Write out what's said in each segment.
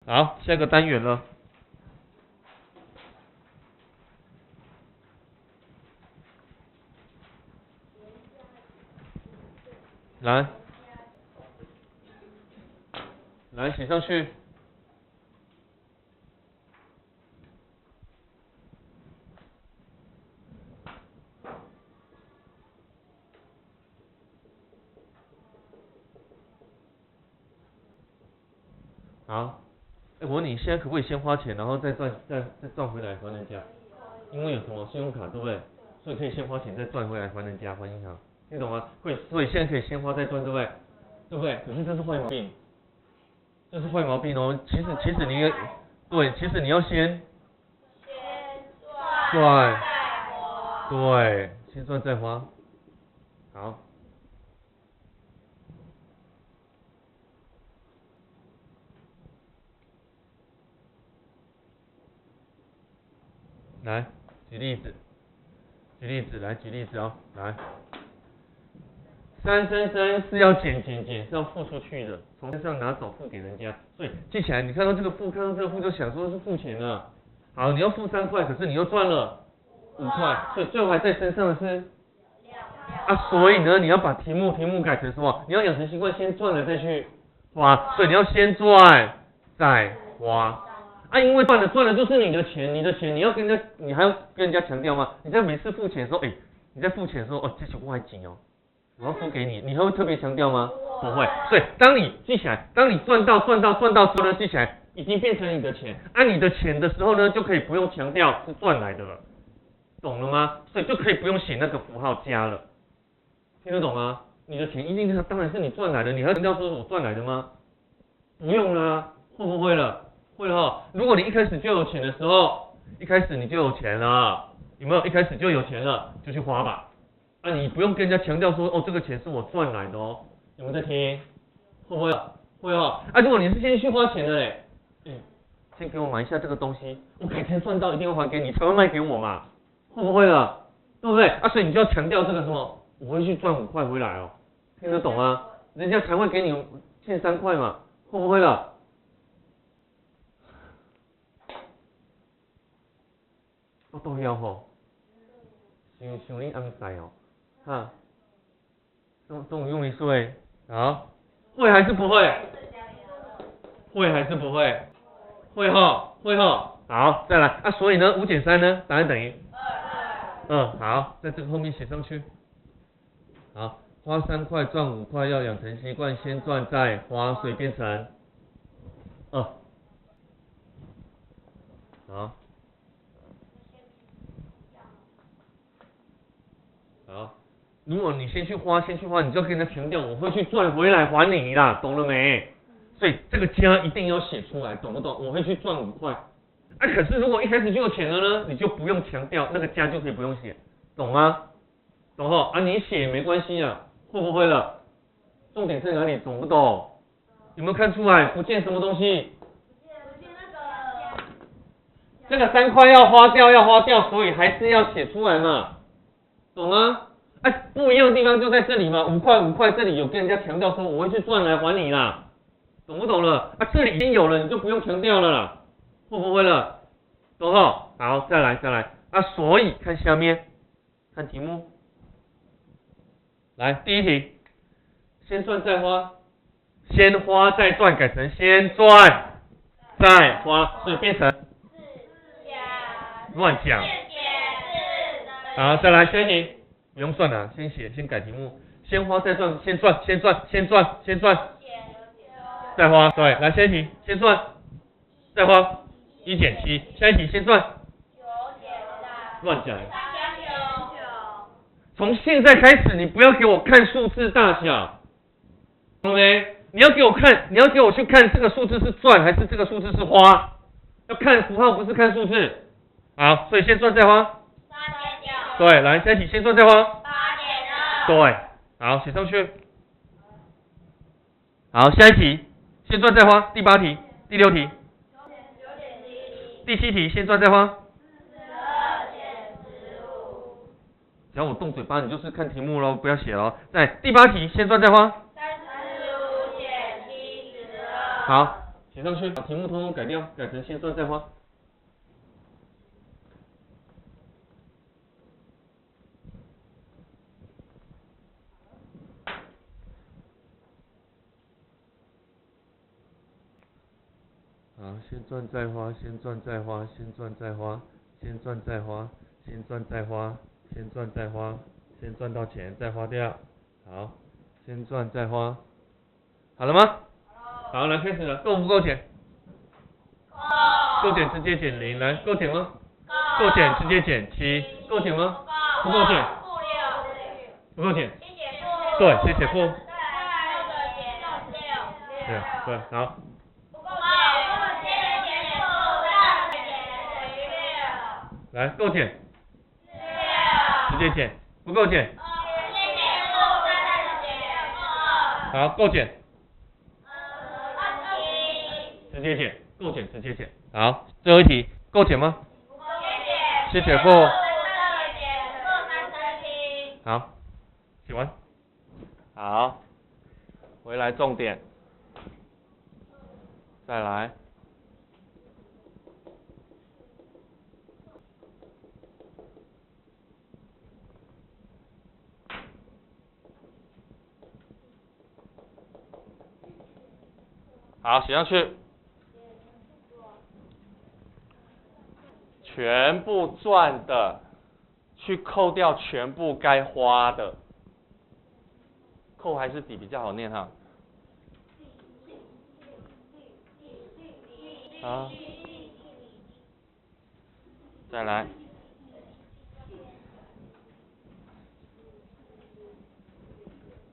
好，下个单元了。来写上去。好，我问你，现在可不可以先花钱，然后再赚回来还人家？因为有什么信用卡，对不对？所以可以先花钱再赚回来还人家，还银行，你懂吗？所以现在可以先花再赚，对不对？对不对？可是这是坏毛病，这是坏毛病哦。其实你也对，其实你要先赚，对，先赚再花。好。来举例子，来举例子哦，来，3是要减，是要付出去的，从身上拿走付给人家，所以记起来，你看到这个付，看到这个付就想说是付钱了，好，你要付3块，可是你又赚了5块，所以最后还在身上的是所以呢，你要把题目改成什么？你要养成习惯，先赚了再去花，所以你要先赚再花。因为赚了就是你的钱，你要跟人家，你还要跟人家强调吗？你在每次付钱的时候，你在付钱的时候，这钱我还紧哦，我要付给你，你还会特别强调吗？不会。所以当你记起来，当你赚到之后呢，记起来已经变成你的钱，你的钱的时候呢，就可以不用强调是赚来的了，懂了吗？所以就可以不用写那个符号加了，听得懂吗？你的钱一定是当然是你赚来的，你还要强调说我赚来的吗？不用啦，会不会了？会哈，如果你一开始就有钱的时候，一开始你就有钱了，有没有？一开始就有钱了，就去花吧。你不用跟人家强调说，这个钱是我赚来的哦。有没有在听？会不会？会哦。如果你是先去花钱的嘞，先给我买一下这个东西，我改天赚到一定会还给你，才会卖给我嘛。会不会了？对不对？所以你就要强调这个什么，我会去赚5块回来哦。听得懂吗？人家才会给你欠3块嘛。会不会了？都要吼，想你安塞哦，哈，终于用一岁，好，会还是不会？会还是不会？会哈，好，再来所以呢，5减3呢，答案等于2，好，在这个后面写上去，好，花3块赚5块，要养成习惯，先赚再花，所以变成2，好。好，如果你先去花，你就跟人家强调我会去赚回来还你啦，懂了没？所以这个加一定要写出来，懂不懂？我会去赚5块。可是如果一开始就有钱了呢，你就不用强调，那个加就可以不用写，懂吗？懂吼？你写也没关系啊，会不会了？重点在哪里？懂不懂？有没有看出来？不见什么东西？这个3块要花掉，所以还是要写出来嘛。懂吗？不一样的地方就在这里嘛，5块，这里有跟人家强调说我会去赚来还你啦，懂不懂了？这里已经有了，你就不用强调了啦，会不会了？懂吼？好，再来，所以看下面，看题目，来第一题，先赚再花，先花再赚改成先赚再花，所以变成乱讲。好，再来下一题，不用算了，先写，先改题目，先花再赚，先赚，再花，对，来下一题，先赚再花，1减7，下一题先赚，乱讲，从现在开始你不要给我看数字大小，懂没？你要给我去看这个数字是赚还是这个数字是花，要看符号不是看数字。好，所以先赚再花。对，来下一题先赚再花。8.2。对，好，写上去。好，下一题先赚再花，第8题、第6题、第7题先赚再花。只要我动嘴巴，你就是看题目咯，不要写咯。在第8题先赚再花。35减7，12。好，写上去，把题目通通改掉，改成先赚再花。好，先赚再花，先赚再花，先赚再花，先赚再花，先赚再花，先赚再花，先赚到钱再花掉。好，先赚再花，好了吗？好，来开始了，够不够钱？够减直接减0，来够减吗？够减直接减7，够减吗？不够减。不够减。对，先写负。对，好。来，够减，直接减，不够减，好，够减，直接减，够减，直接减，好，最后一题，够减吗？先写负，好，写完，好，回来重点，再来。好，写上去。全部赚的，去扣掉全部该花的。扣还是抵比较好念哈。好，再来。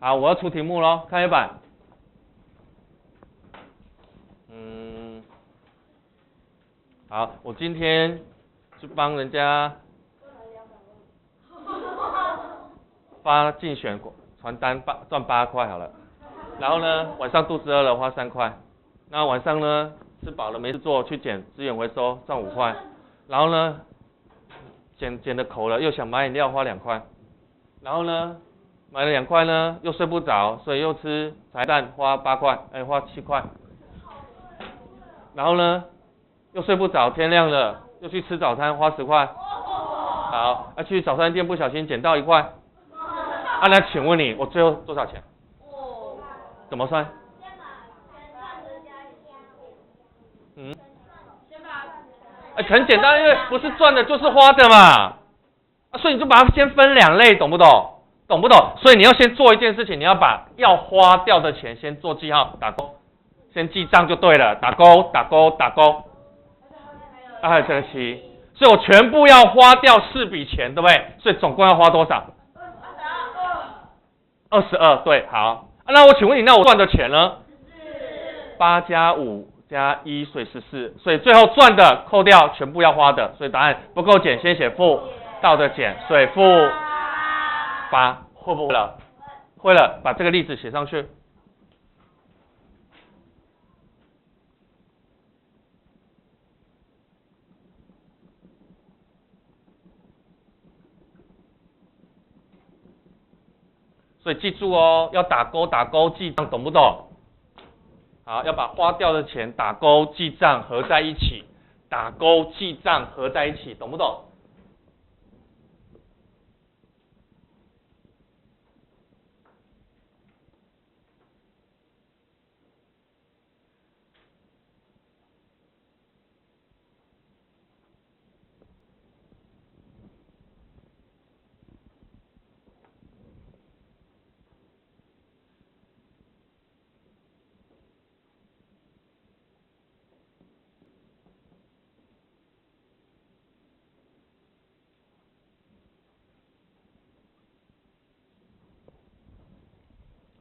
好，我要出题目咯，看黑板。好，我今天去帮人家发竞选传单，赚8块好了。然后呢，晚上肚子饿了花3块。那晚上呢，吃饱了没事做，去捡资源回收赚5块。然后呢，捡的口了，又想买饮料花2块。然后呢，买了2块呢，又睡不着，所以又吃茶蛋花8块，花7块。然后呢，又睡不着，天亮了，又去吃早餐花10块。好，去早餐店不小心捡到1块。那请问你，我最后多少钱？怎么算？很简单，因为不是赚的就是花的嘛。所以你就把它先分2类，懂不懂？懂不懂？所以你要先做一件事情，你要把要花掉的钱先做记号，打勾，先记账就对了，打勾打勾打勾。还有这个7，所以我全部要花掉4笔钱，对不对？所以总共要花多少？22，对，好。那我请问你，那我赚的钱呢？8加5加1，所以14，所以最后赚的扣掉全部要花的，所以答案不够减，先写负，倒着减，所以负8，会不会了？会了，把这个例子写上去。所以记住哦，要打勾打勾记账，懂不懂？好，要把花掉的钱打勾记账合在一起，打勾记账合在一起，懂不懂？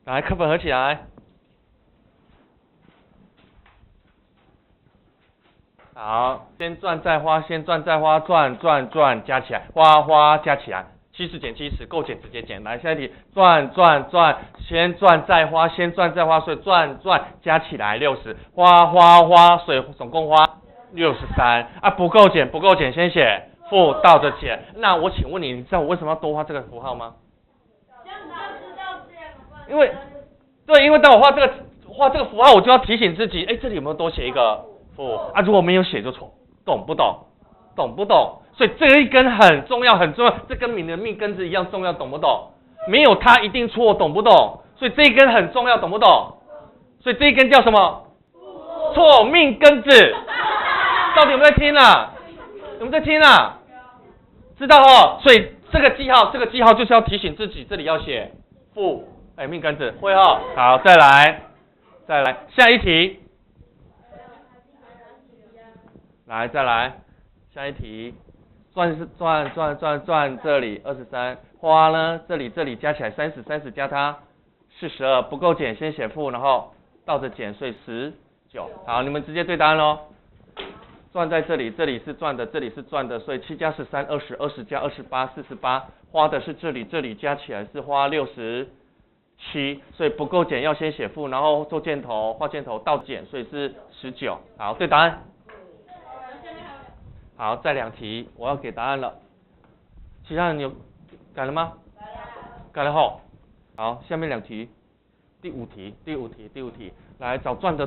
来，课本合起来。好，先赚再花，先赚再花，赚加起来，花加起来，70减70，够减直接减。来，下一题，赚，先赚再花，先赚再花，所以赚加起来60，花，所以总共花63。不够减，先写负，倒着减。那我请问你，你知道我为什么要多画这个符号吗？因为当我画这个画这个符号，我就要提醒自己，哎，这里有没有多写一个负啊？如果没有写就错，懂不懂？懂不懂？所以这一根很重要，很重要，这跟你的命根子一样重要，懂不懂？没有它一定错，懂不懂？所以这一根很重要，懂不懂？所以这一根叫什么？错命根子。到底有没有在听啊？有没有在听啊？知道哦。所以这个记号就是要提醒自己，这里要写负，哎，命根子会哦。好，再来，下一题。来，再来，下一题。转是转，这里23，花呢？这里加起来30加它42，不够减先写负，然后倒着减，所以19。好，你们直接对答案咯。转在这里，这里是转的，这里是转的，所以7加13 20，20加28 48，花的是这里加起来是花67，所以不够减要先写负，然后做箭头，画箭头倒减，所以是19。好，对答案。好，再2题，我要给答案了。其他人有改了吗？改了后。好，下面2题，第五题，来找转的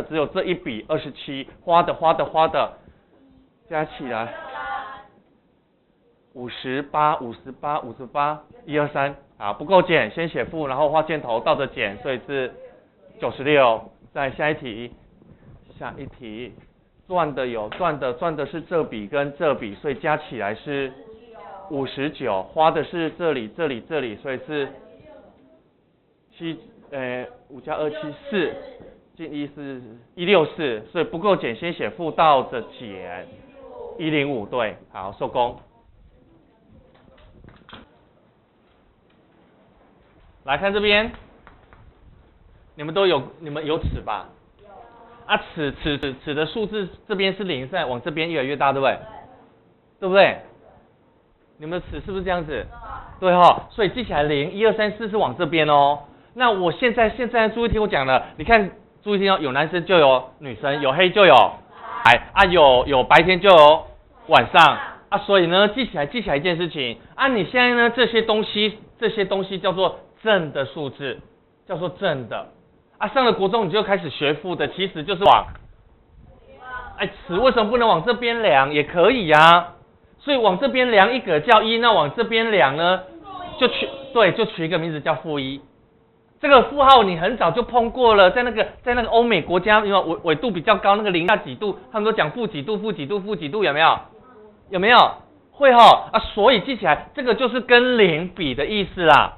只有这一笔27，花的加起来58，1、2、3，好，不够减先写负，然后画箭头倒着减，所以是96。再下一题，转的是这笔跟这笔，所以加起来是59，花的是这里，所以是5加2 7 4，进1是164，所以不够减先写负，倒着减105，对，好，收工。来看这边，你们有尺吧？啊，尺的数字这边是0，在往这边越来越大，对不对？对不对？你们的尺是不是这样子？对哦，所以记起来0、1、2、3、4是往这边哦。那我现在注意听我讲了，你看注意听哦，有男生就有女生，有黑就有白啊，有白天就有晚上啊，所以呢记起来一件事情啊，你现在呢这些东西叫做正的数字，叫做正的。啊，上了国中你就开始学负的，其实就是往，哎，尺为什么不能往这边量？也可以呀、啊，所以往这边量一个叫1，那往这边量呢，就取一个名字叫负1。这个负号你很早就碰过了，在那个欧美国家，因为纬度比较高，那个0下几度，他们都讲负几度，有没有？有没有？会哈啊，所以记起来，这个就是跟0比的意思啦。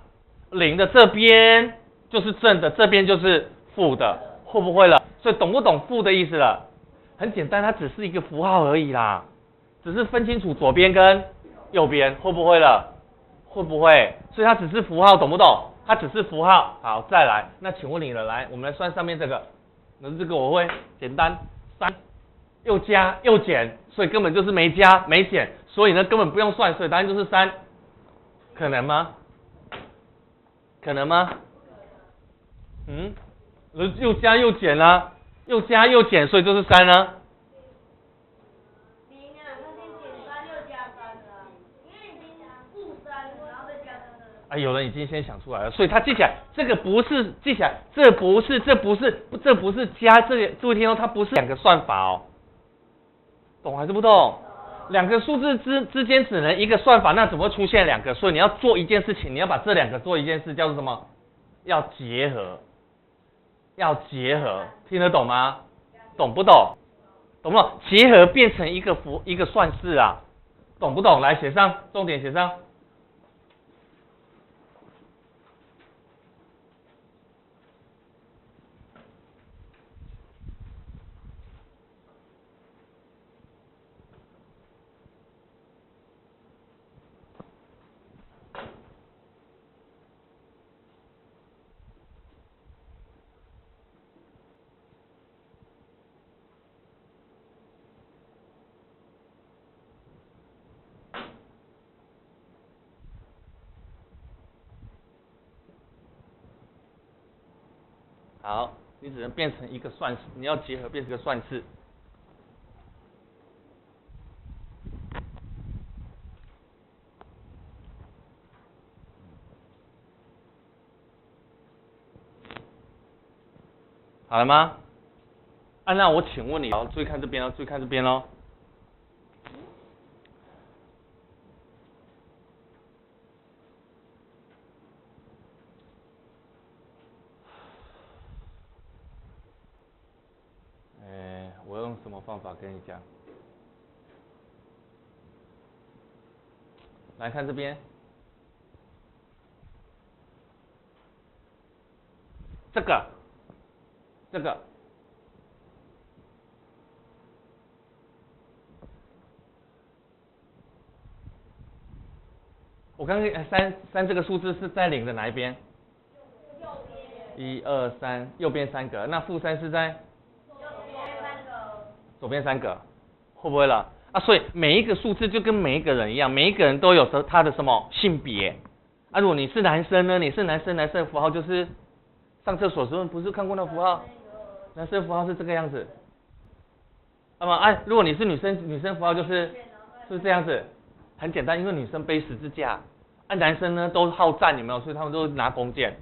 0的这边就是正的，这边就是负的，会不会了？所以懂不懂负的意思了？很简单，它只是一个符号而已啦，只是分清楚左边跟右边，会不会了？会不会？所以它只是符号，懂不懂？它只是符号。好，再来，那请问你了，来，我们来算上面这个，那这个我会简单，3又加又减，所以根本就是没加没减，所以呢根本不用算，所以答案就是3，可能吗？可能吗？又加又减啦，又加又减，所以就是3呢。0啊，它先减3又加3了，因为已经负3，然后再加3了。啊，有人已经先想出来了，所以他记起来，这个不是记起来，这不是加这个，注意听哦，它不是2个算法哦，懂还是不懂？2个数字之间只能一个算法，那怎么会出现2个？所以你要做一件事情，你要把这2个做一件事，叫做什么？要结合。听得懂吗？懂不懂？懂不懂？结合变成一个算式啊，懂不懂？来写上，重点写上。好，你只能变成一个算式，你要结合变成一个算式。好了吗？啊，那我请问你哦，注意看这边哦，注意看这边哦。我用什么方法跟你讲？来看这边，这个，我刚刚三这个数字是在零的哪一边？1、2、3，右边3格。那负3是在左边3格，会不会了？啊，所以每一个数字就跟每一个人一样，每一个人都有他的什么性别。啊，如果你是男生呢，你是男生的符号就是上厕所的时候不是看过那符号？男生符号是这个样子。那么如果你是女生符号就是这样子，很简单，因为女生背十字架，男生呢都好战，有没有？所以他们都拿弓箭，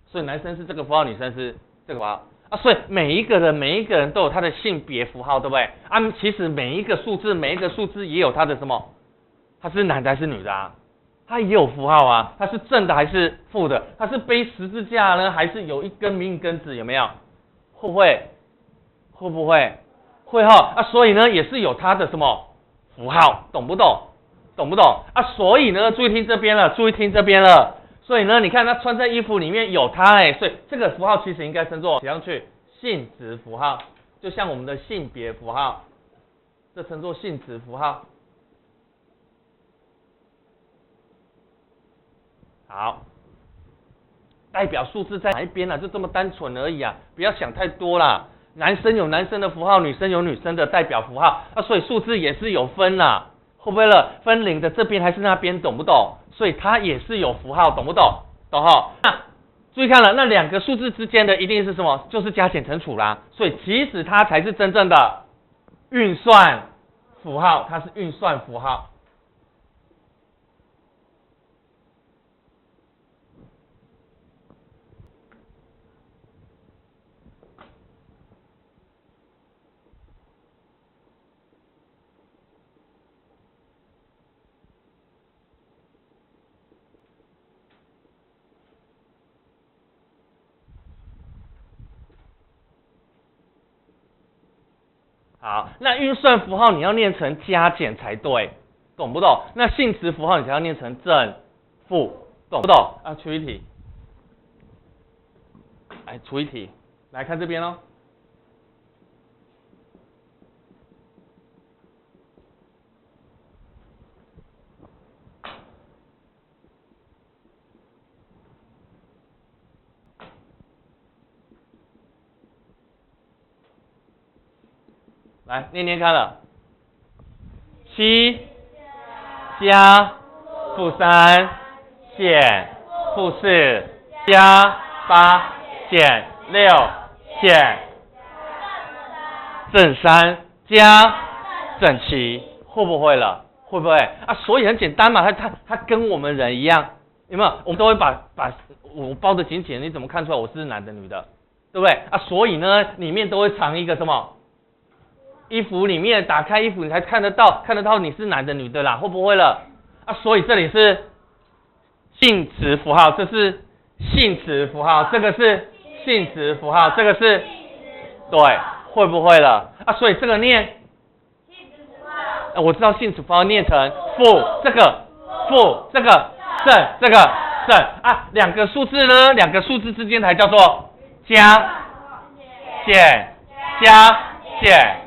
所以男生是这个符号，女生是这个符号。啊，所以每一个人都有他的性别符号，对不对？啊，其实每一个数字也有他的什么？他是男的还是女的啊？他也有符号啊，他是正的还是负的？他是背十字架呢，还是有一根命根子？有没有？会不会？会哈啊，所以呢也是有他的什么符号，懂不懂啊？所以呢，注意听这边了。所以呢，你看他穿在衣服里面有他所以这个符号其实应该称作写上去性质符号，就像我们的性别符号，这称作性质符号。好，代表数字在哪一边就这么单纯而已啊，不要想太多啦。男生有男生的符号，女生有女生的代表符号，所以数字也是有分啦，会不会了？分零的这边还是那边，懂不懂？所以它也是有符号，懂不懂？懂哈？那注意看了，那两个数字之间的一定是什么？就是加减乘除啦。所以其实它才是真正的运算符号，它是运算符号。好，那运算符号你要念成加减才对，懂不懂？那性质符号你才要念成正负，懂不懂？啊，出一题，出一题，来看这边哦。来念念看了，7加负3减负4加8减6减正3加正7，会不会了？会不会啊？所以很简单嘛，它跟我们人一样，有没有？我们都会把我包得紧紧的，你怎么看出来我是男的女的？对不对啊？所以呢，里面都会藏一个什么？衣服里面打开衣服，你才看得到你是男的女的啦，会不会了？啊，所以这里是性质符号，这是性质符号，这个是性质符号，这个是对，会不会了？啊，所以这个念性质符号，我知道性质符号念成负这个正这个正啊，两个数字之间才叫做加减加减。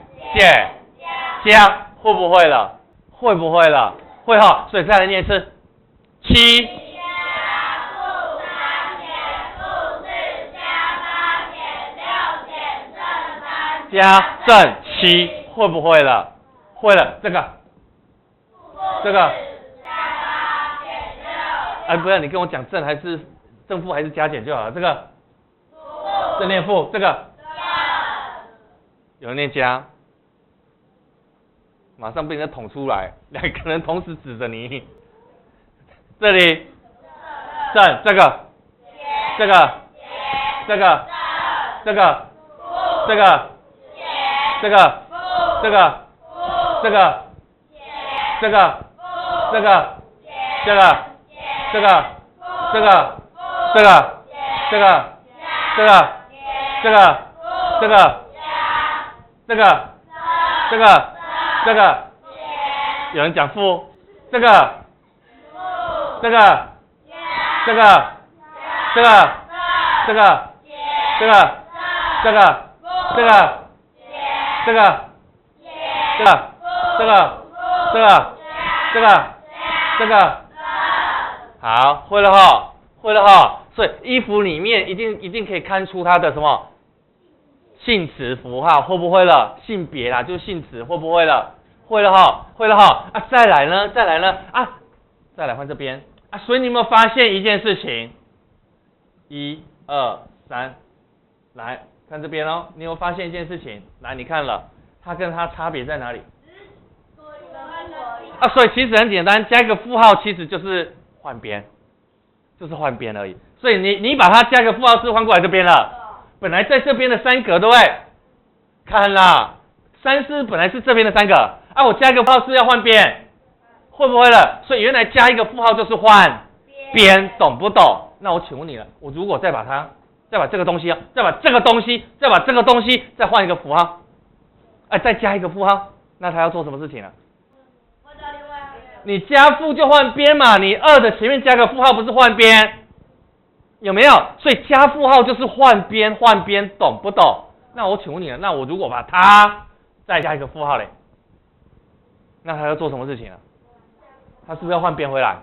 加会不会了？会不会了？会哈，所以再来念一次，7加负3减负4加8减6减正3加正7，会不会了？会了，这个加8减6，不要你跟我讲正还是正负还是加减就好了，这个正念负，这个有人念加。马上被人家捅出来，两个人同时指着你。这里正这个这个，这个，这个，这个，这个，这个，这个，这个，这个，这个，这个，这个，这个，这个，这个，这个，这个，有人讲负，这个，这个，这个，这个，这个，这个，这个，这个，这个，这个，这个，这个，这个，这个，好，会了哈，会了哈。所以衣服里面一定可以看出它的什么性词符号，会不会了？性别啦，就是性词，会不会了？会了哈，会了哈。啊，再来呢啊，再来换这边啊。所以你有没有发现一件事情？1、2、3，来看这边哦。你有没有发现一件事情？来，你看了，它跟它差别在哪里？啊，所以其实很简单，加一个负号其实就是换边，就是换边而已。所以你把它加个负号是换过来这边了，本来在这边的3格，对不对？看啦，3是本来是这边的3个，啊，我加一个负号是要换边，会不会了？所以原来加一个负号就是换边，懂不懂？那我请问你了，我如果再把这个东西，再把这个东西，再把这个东西，再换一个符号，哎，再加一个负号，那他要做什么事情呢？你加负就换边嘛，你2的前面加个负号不是换边？有没有？所以加负号就是换边，懂不懂？那我请问你了，那我如果把它再加一个负号嘞，那他要做什么事情呢？他是不是要换边回来？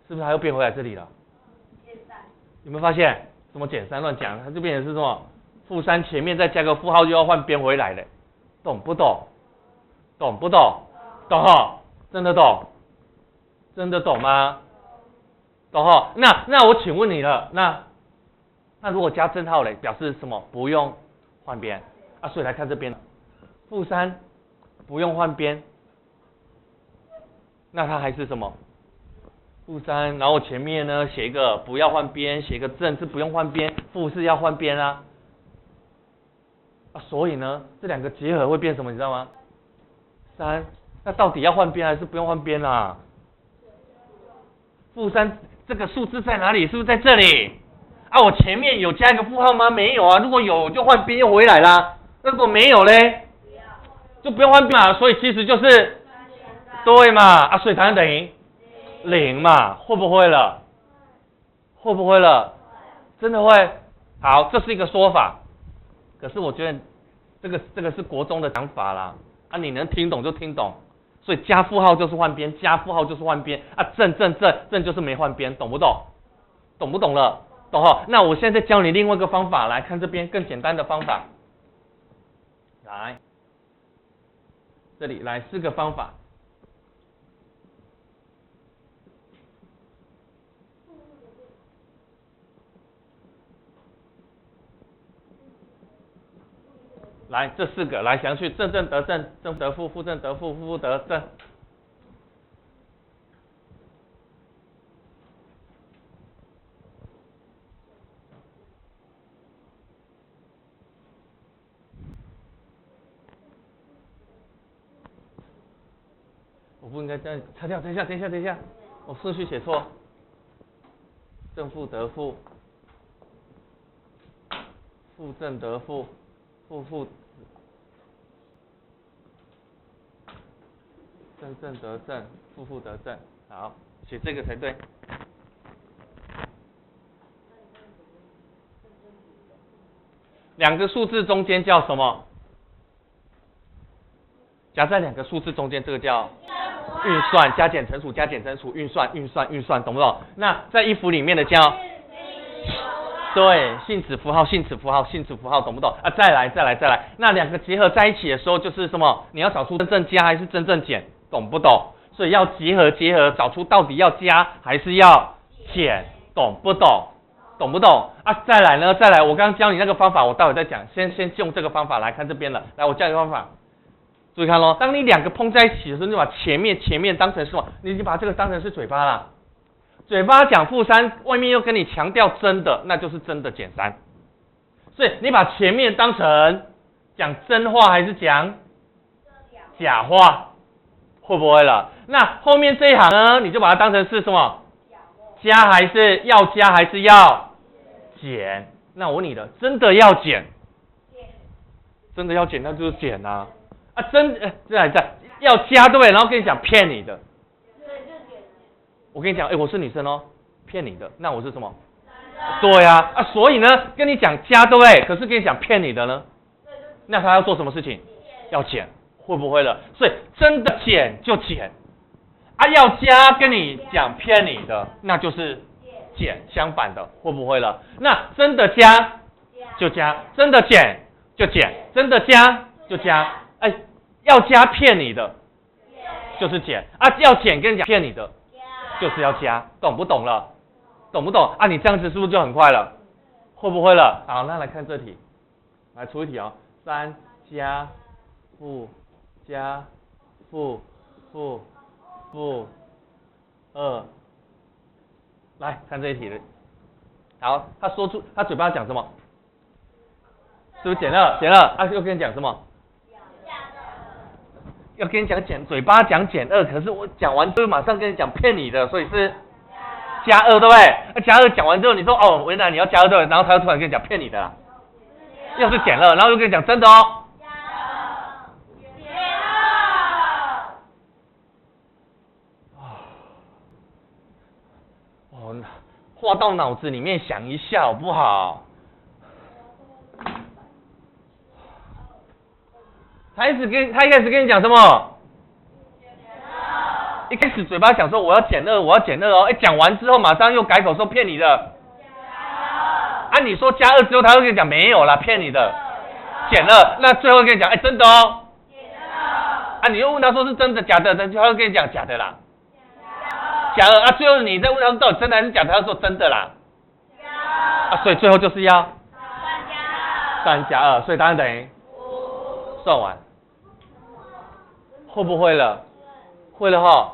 是不是还要变回来这里了？有没有发现？什么减3乱讲？它就变成是什么？负3前面再加个负号就要换边回来了，懂不懂？懂不懂？懂哈？真的懂？真的懂吗？懂哈？那我请问你了，那如果加正号嘞，表示什么？不用换边啊，所以来看这边，负3不用换边，那它还是什么？负3，然后前面呢写一个不要换边，写一个正是不用换边，负是要换边啊。啊，所以呢这2个结合会变什么？你知道吗？3，那到底要换边还是不用换边啊？负3这个数字在哪里？是不是在这里？啊，我前面有加一个负号吗？没有啊。如果有就换边又回来啦。那如果没有嘞，就不用换边嘛。所以其实就是对嘛。啊，所以它等于0嘛，会不会了？会不会了？真的会。好，这是一个说法。可是我觉得这个是国中的讲法啦。啊，你能听懂就听懂。所以加负号就是换边，加负号就是换边啊，正就是没换边，懂不懂？懂不懂了？懂哈？那我现在再教你另外一个方法，来看这边更简单的方法。来，这里来4个方法。来，这4个来详去正得正，正得负，负正得负，负得正。我不应该这样擦掉，等一下，我顺序写错。正负得负，负正得负，负正得正，负得正。好，写这个才对。2个数字中间叫什么？夹在2个数字中间，这个叫运算，加减乘除，运算，懂不懂？那在衣服里面的叫对，性词符号，懂不懂？啊，再来，那2个结合在一起的时候就是什么？你要找出真正加还是真正减，懂不懂？所以要结合，找出到底要加还是要减，懂不懂？懂不懂？啊，再来，我刚刚教你那个方法，我待会再讲，先用这个方法来看这边了。来，我教你个方法，注意看咯，当你2个碰在一起的时候，你就把前面当成什么？你就把这个当成是嘴巴啦。嘴巴讲负3，外面又跟你强调真的，那就是真的减3。所以你把前面当成讲真话还是讲假话？会不会了？那后面这一行呢，你就把它当成是什么？加还是要加还是要减？那我问你的，真的要减？真的要减，那就是减啊！啊，再要加对不对？然后跟你讲骗你的，我跟你讲，我是女生哦，骗你的，那我是什么？对呀，所以呢，跟你讲加对不对？可是跟你讲骗你的呢，那他要做什么事情？要减，会不会了？所以真的减就减，要加跟你讲骗你的，那就是减，相反的，会不会了？那真的加就加，真的减就减，真的加就加，要加骗你的就是减，要减跟你讲骗你的就是要加，懂不懂了？懂不懂？你这样子是不是就很快了？会不会了？好，那来看这题，来出一题哦，3加负加负2，来看这一题的。好，他嘴巴讲什么？是不是减2？又跟你讲什么？要跟你讲嘴巴讲减2，可是我讲完之后马上跟你讲骗你的，所以是加2，对不对？加2讲完之后，你说原来你要加2对，然后他又突然跟你讲骗你的啦，又是减2，然后又跟你讲真的哦。画到脑子里面想一下好不好？他一开始跟你讲什么？一开始嘴巴讲说我要减2哦，讲完之后马上又改口说骗你的。你说加2之后，他会跟你讲没有啦，骗你的，减2。那最后跟你讲真的哦。你又问他说是真的假的，他会跟你讲假的啦。假2最后你再问他到底真的还是假的，他说真的啦。所以最后就是要3加2，所以答案等于算完。会不会了？会了哈，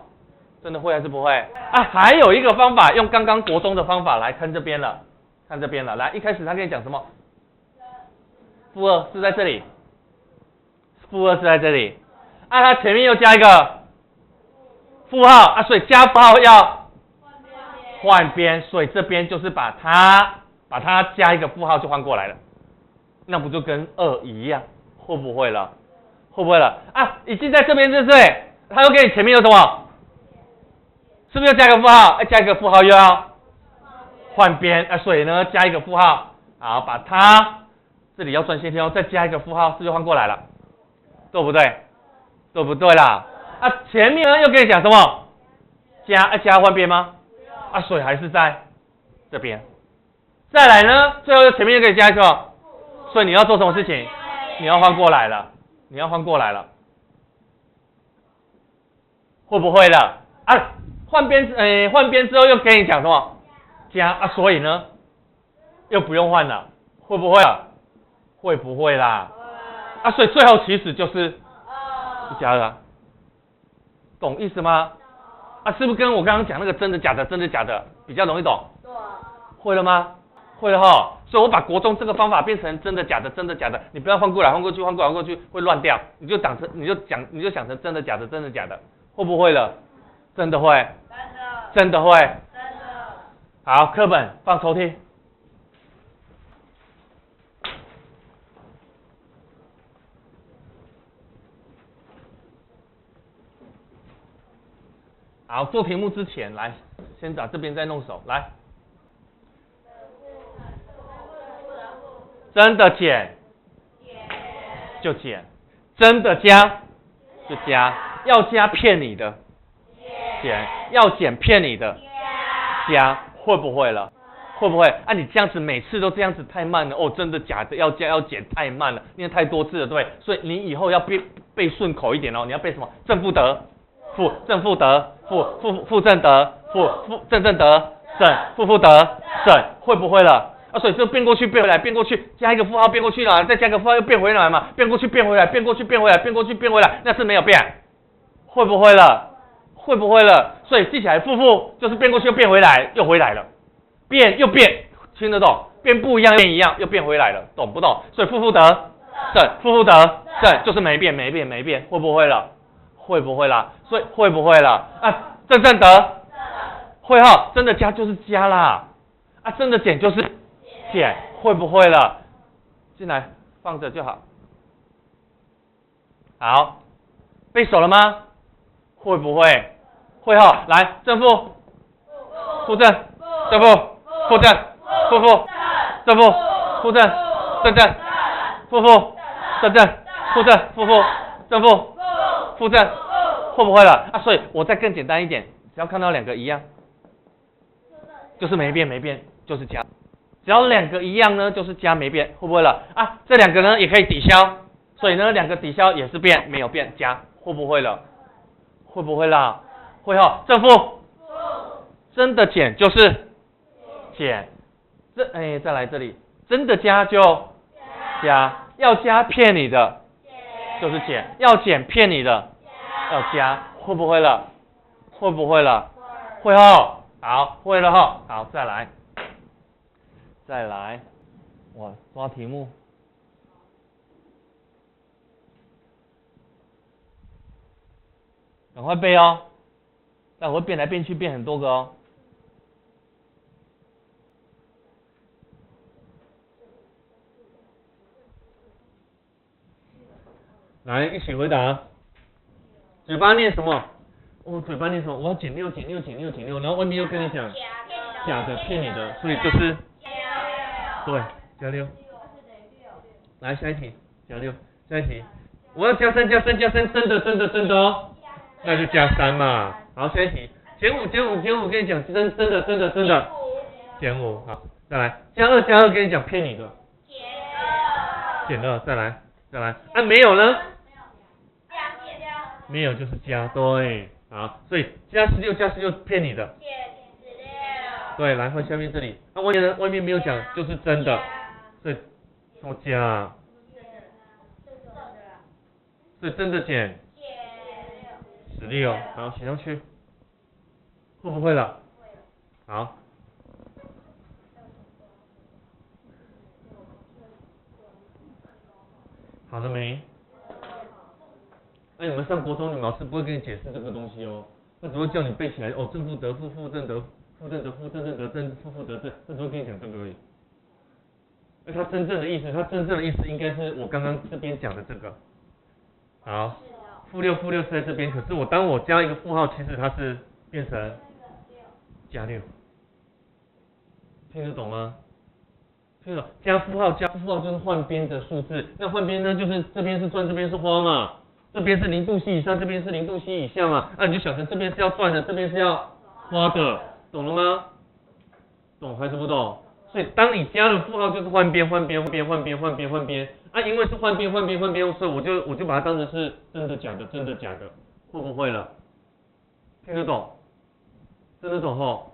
真的会还是不会？还有一个方法，用刚刚国中的方法来看这边了，来，一开始他跟你讲什么？负2是在这里，他前面又加一个负号所以加符号要换边，所以这边就是把它加一个负号就换过来了，那不就跟2一样？会不会了？已经在这边，对不对？他又给你前面有什么？是不是又加一个负号？加一个负号又要换边所以呢加一个负号，好，把它这里要转线条，再加一个负号，是不是就换过来了？对不对？对不对啦？前面呢又跟你讲什么？加换边吗？所以还是在这边。再来呢，最后前面又给你加一个，所以你要做什么事情？你要换过来了，会不会了？换边之后又给你讲什么？加所以呢又不用换了，会不会了？会不会啦？所以最后其实就是加2，懂意思吗？是不是跟我刚刚讲那个真的假的比较容易懂？会了吗？会了哈。所以我把国中这个方法变成真的假的，你不要换过来换过去会乱掉，你就想成真的假的，会不会了？真的会。好，课本放抽屉。好，做题目之前来，先找这边再弄手来。真的减就减，真的加就加，要加骗你的减，要减骗你的加，会不会了？会不会？你这样子每次都这样子太慢了真的假的要加要减太慢了，因为太多次了，对不对？所以你以后要背顺口一点你要背什么？正负得负，正负得负正得负正得正负得正，会不会了？所以就变过去变回来，变过去加一个负号变过去了，再加一个负号又变回来嘛，变过去变回来，变过去变回来，变过去变回来，那是没有变，会不会了？所以记起来，负就是变过去又变回来，又回来了，变又变，听得懂？变不一样变一样，又变回来了，懂不懂？所以负得正，负负得正，就是没变，会不会了？会不会啦？所以会不会了？啊，正得会哈，真的加就是加啦，啊，真的减就是减，会不会了？进来放着就好。好，背熟了吗？会不会？会哈，来正负，负正，正负，负正，负负，正负，负正，正正，负负，正正，负正，负负，正负，负正，会不会了？啊，所以我再更简单一点，只要看到两个一样，就是没变就是加，只要两个一样呢，就是加没变，会不会了？啊，这两个呢也可以抵消，所以呢两个抵消也是变，没有变加，会不会了？会不会啦？会哈，正负，真的减就是减，再来这里，真的加就加，要加骗你的就是减，要减骗你的要加，会不会了？会不会了？会哈，好，会了哈，好，再来，哇，抓题目。赶快背哦，但我会变来变去，变很多个哦。来，一起回答。嘴巴念什么？嘴巴念什么？我要减六，然后外面又跟你讲假的骗你的，所以就是对，加6。来下一题，加6。下一题，我要加3，真的哦，那就加3嘛。好，下一题，减5，跟你讲真的，减5。好，再来加2，跟你讲骗你的，减2，再来。啊，没有呢？没有就是加，对，好，所以加16骗你的，对，来换下面这里，那外面呢？外面没有讲，就是真的，所以多加，所以真的减16，好，写上去，会不会了？好。好了没？那你们上国中，你们老师不会跟你解释这个东西哦，那只会叫你背起来哦，正负得负，负正得负正得负，正正得正，负负得正，那只会跟你讲这个而已。那它真正的意思应该是我刚刚这边讲的这个。好，负6是在这边，可是当我加一个负号，其实它是变成加6，听得懂吗？听得懂？加负号就是换边的数字，那换边呢就是这边是赚，这边是花嘛，这边是0度 C 以上，这边是0度 C 以下嘛，那你就想成这边是要赚的，这边是要花的，懂了吗？懂还是不懂？所以当你加了负号就是换边，啊，因为是换边，所以我就把它当成是真的假的，会不会了？听得懂？真的懂吼？